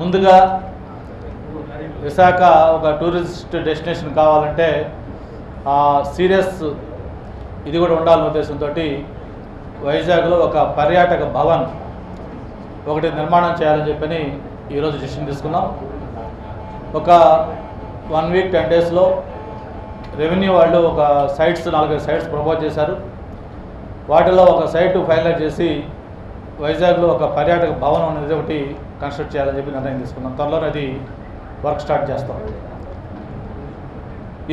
ముందుగా విశాఖ ఒక tourist destination కావాలంటే సీరియస్ ఇది కూడా ఉండాలనే ఉద్దేశంతో వైజాగ్లో ఒక పర్యాటక భవన్ ఒకటి నిర్మాణం చేయాలని చెప్పని ఈరోజు డిసిషన్ తీసుకున్నాం. ఒక 1 వీక్ 10 డేస్లో రెవెన్యూ వాళ్ళు ఒక 4-5 సైట్స్ ప్రపోజ్ చేశారు. వాటిలో ఒక సైట్ ఫైనలైజ్ చేసి వైజాగ్లో ఒక పర్యాటక భవనం అనేది ఒకటి కన్స్ట్రక్ట్ చేయాలని చెప్పి నిర్ణయం తీసుకున్నాం. త్వరలో అది వర్క్ స్టార్ట్ చేస్తాం.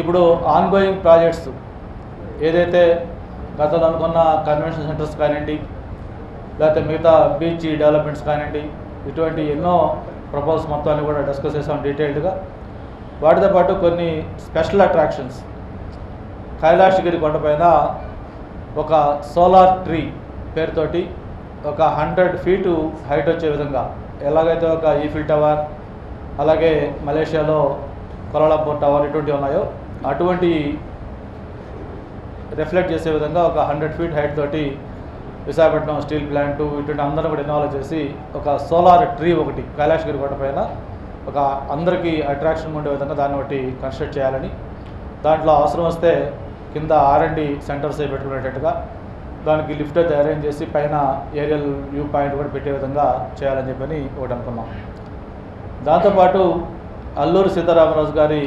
ఇప్పుడు ఆన్గోయింగ్ ప్రాజెక్ట్స్ ఏదైతే గతంలో అనుకున్న కన్వెన్షన్ సెంటర్స్ కానివ్వండి, లేకపోతే మిగతా బీచ్ డెవలప్మెంట్స్ కానివ్వండి, ఇటువంటి ఎన్నో ప్రపోజల్స్ మొత్తాన్ని కూడా డిస్కస్ చేసాం డీటెయిల్డ్గా. వాటితో పాటు కొన్ని స్పెషల్ అట్రాక్షన్స్, కైలాసగిరి కొండపైన ఒక సోలార్ ట్రీ పేరుతోటి ఒక 100 ఫీటు హైట్ వచ్చే విధంగా, ఎలాగైతే ఒక ఈఫిల్ టవర్, అలాగే మలేషియాలో కోలాలంపూర్ టవర్ ఇటువంటివి ఉన్నాయో అటువంటి రిఫ్లెక్ట్ చేసే విధంగా ఒక 100 ఫీట్ హైట్ తోటి విశాఖపట్నం స్టీల్ ప్లాంట్ ఇటువంటి అందరూ కూడా ఇన్వాల్వ్ చేసి ఒక సోలార్ ట్రీ ఒకటి కైలాసగిరి కొండ పైన ఒక అందరికీ అట్రాక్షన్ ఉండే విధంగా దాన్ని ఒకటి కన్స్ట్రక్ట్ చేయాలని, దాంట్లో అవసరం వస్తే కింద R&D సెంటర్స్ పెట్టుకునేటట్టుగా దానికి లిఫ్ట్ అయితే అరేంజ్ చేసి పైన ఏరియల్ వ్యూ పాయింట్ కూడా పెట్టే విధంగా చేయాలని చెప్పని ఒకటి అనుకున్నాం. దాంతోపాటు అల్లూరి సీతారామరాజు గారి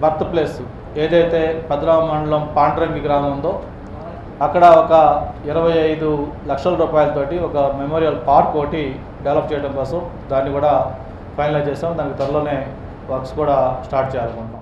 బర్త్ ప్లేస్ ఏదైతే పద్మనాభ మండలం పాండ్రంగి గ్రామం ఉందో అక్కడ ఒక 25 లక్షల రూపాయలతోటి ఒక మెమోరియల్ పార్క్ ఒకటి డెవలప్ చేయడం కోసం దాన్ని కూడా ఫైనలైజ్ చేస్తాం. దానికి త్వరలోనే వర్క్స్ కూడా స్టార్ట్ చేయాలనుకుంటున్నాం.